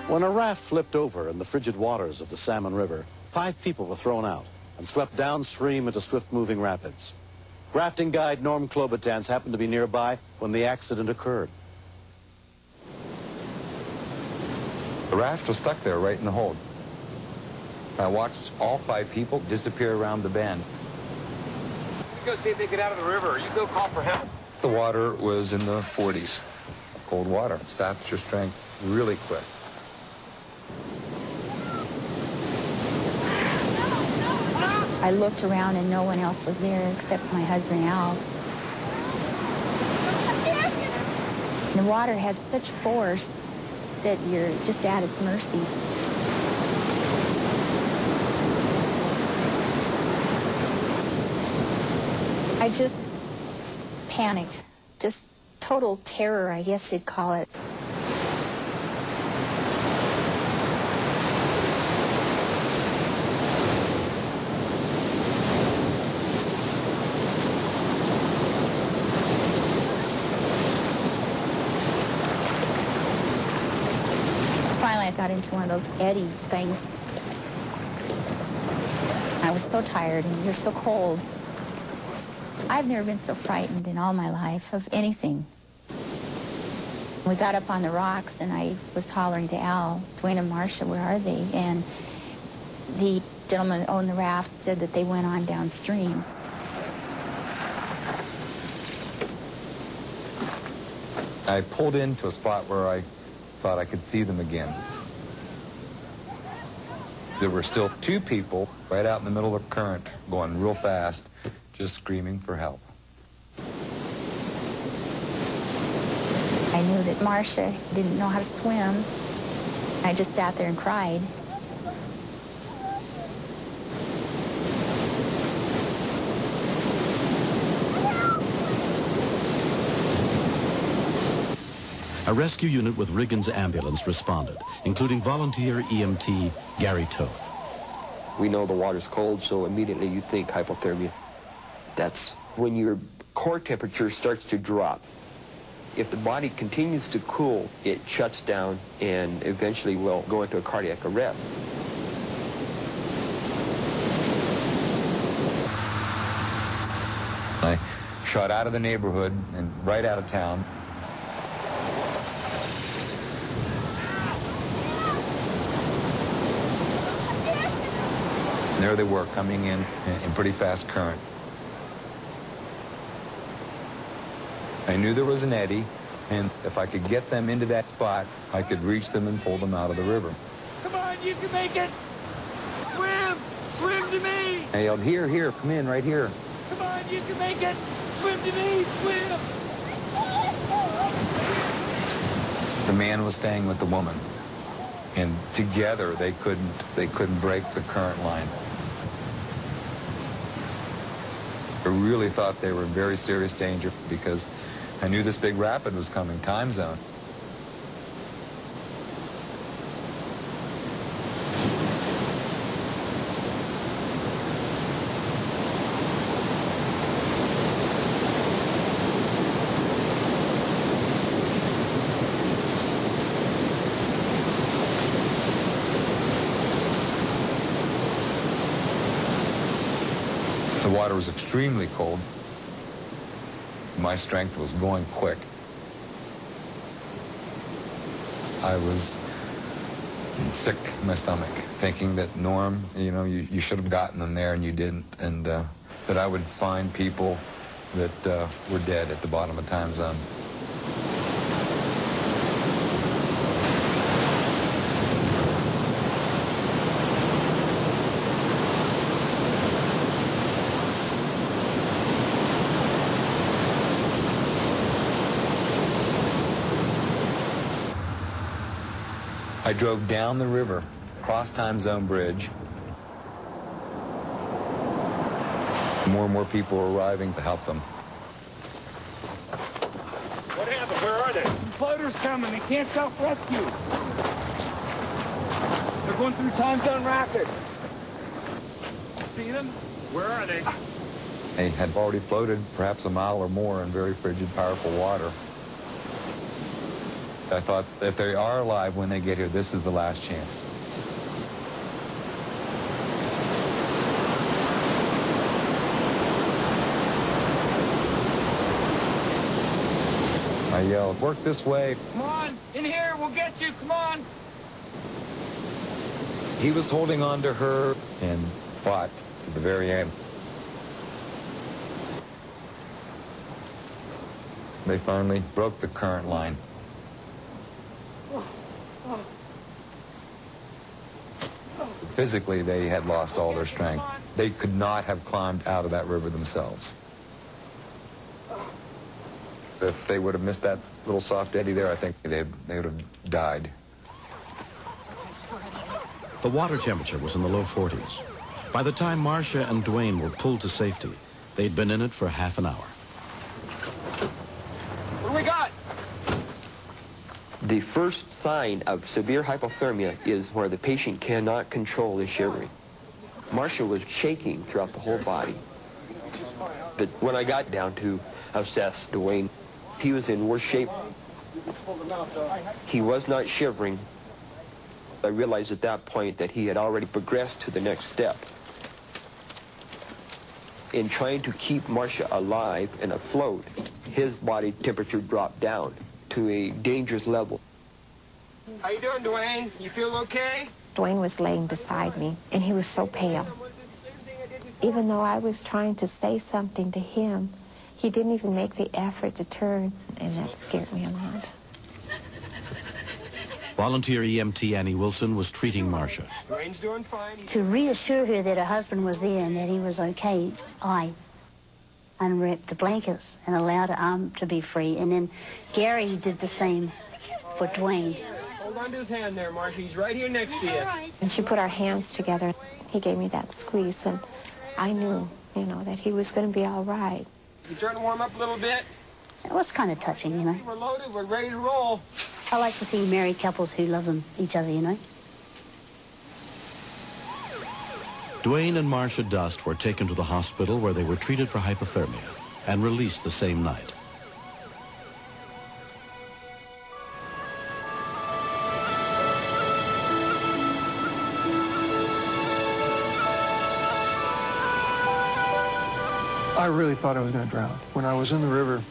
When a raft flipped over in the frigid waters of the Salmon River, 5 people were thrown out and swept downstream into swift-moving rapids. Rafting guide Norm Klobuchar happened to be nearby when the accident occurred. The raft was stuck there right in the hold. I watched all 5 people disappear around the bend. You go see if they get out of the river. You go call for help. The water was in the 40s. Cold water. Saps your strength really quick. I looked around and no one else was there except my husband, Al. The water had such force that you're just at its mercy. I just panicked. Just total terror, I guess you'd call it. Finally, I got into one of those eddy things. I was so tired, and you're so cold. I've never been so frightened in all my life of anything. We got up on the rocks, and I was hollering to Al, Dwayne and Marcia, where are they? And the gentleman who owned the raft said that they went on downstream. I pulled into a spot where I thought I could see them again. There were still 2 people right out in the middle of the current going real fast, just screaming for help. I knew that Marcia didn't know how to swim. I just sat there and cried. A rescue unit with Riggins ambulance responded, including volunteer EMT Gary Toth. We know the water's cold, so immediately you think hypothermia. That's when your core temperature starts to drop. If the body continues to cool, it shuts down and eventually will go into a cardiac arrest. I shot out of the neighborhood and right out of town. And there they were, coming in pretty fast current. I knew there was an eddy, and if I could get them into that spot, I could reach them and pull them out of the river. Come on, you can make it! Swim! Swim to me! I yelled, here, here, come in, right here. Come on, you can make it! Swim to me! Swim! The man was staying with the woman, and together they couldn't break the current line. I really thought they were in very serious danger because I knew this big rapid was coming, time zone. The water was extremely cold. My strength was going quick. I was sick in my stomach, thinking that Norm, you should have gotten them there and you didn't, and that I would find people that were dead at the bottom of time zone. I drove down the river, across time zone bridge. More and more people were arriving to help them. What happened? Where are they? Some floaters coming. They can't self-rescue. They're going through time zone rapids. See them? Where are they? They had already floated perhaps a mile or more in very frigid, powerful water. I thought if they are alive when they get here, this is the last chance. I yelled, "Work this way." Come on, in here, we'll get you, come on. He was holding on to her and fought to the very end. They finally broke the current line. Physically, they had lost all their strength. They could not have climbed out of that river themselves. If they would have missed that little soft eddy there, I think they would have died. The water temperature was in the low 40s. By the time Marcia and Dwayne were pulled to safety, they'd been in it for half an hour. What do we got? The first sign of severe hypothermia is where the patient cannot control his shivering. Marcia was shaking throughout the whole body. But when I got down to assess Dwayne, he was in worse shape. He was not shivering. I realized at that point that he had already progressed to the next step. In trying to keep Marcia alive and afloat, his body temperature dropped down to a dangerous level. How you doing, Dwayne? You feel okay? Dwayne was laying beside me, and he was so pale. Even though I was trying to say something to him, he didn't even make the effort to turn, and that scared me a lot. Volunteer EMT Annie Wilson was treating Marcia. Dwayne's doing fine. To reassure her that her husband was there and that he was okay, I unwrapped the blankets and allowed her arm to be free. And then Gary did the same for Dwayne. Hold on to his hand there, Marcia. He's right here next to you. And she put our hands together. He gave me that squeeze, and I knew, that he was going to be all right. You starting to warm up a little bit? It was kind of touching, We're loaded. We're ready to roll. I like to see married couples who love each other, Dwayne and Marcia Dust were taken to the hospital where they were treated for hypothermia and released the same night. I really thought I was going to drown. When I was in the river,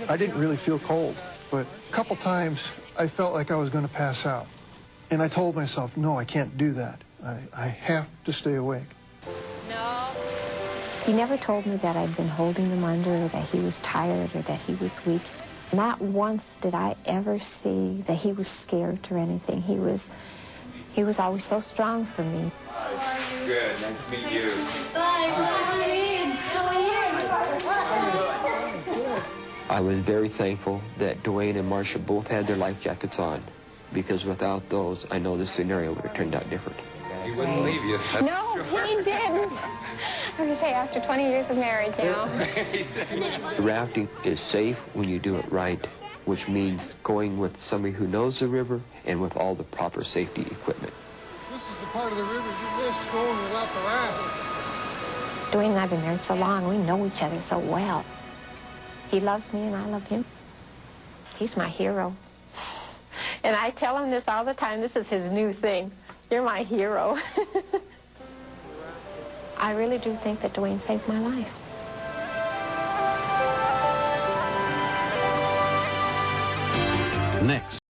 I didn't really feel cold, but a couple times I felt like I was going to pass out. And I told myself, no, I can't do that. I have to stay awake. No. He never told me that I'd been holding him under, or that he was tired, or that he was weak. Not once did I ever see that he was scared or anything. He was always so strong for me. Good. Nice to meet you. I was very thankful that Dwayne and Marcia both had their life jackets on, because without those, I know this scenario would have turned out different. He wouldn't leave you. No, he didn't. I was say after 20 years of marriage, Rafting is safe when you do it right, which means going with somebody who knows the river and with all the proper safety equipment. This is the part of the river you missed going without the raft. Dwayne and I have been married so long, we know each other so well. He loves me and I love him. He's my hero. And I tell him this all the time. This is his new thing. You're my hero. I really do think that Dwayne saved my life. Next.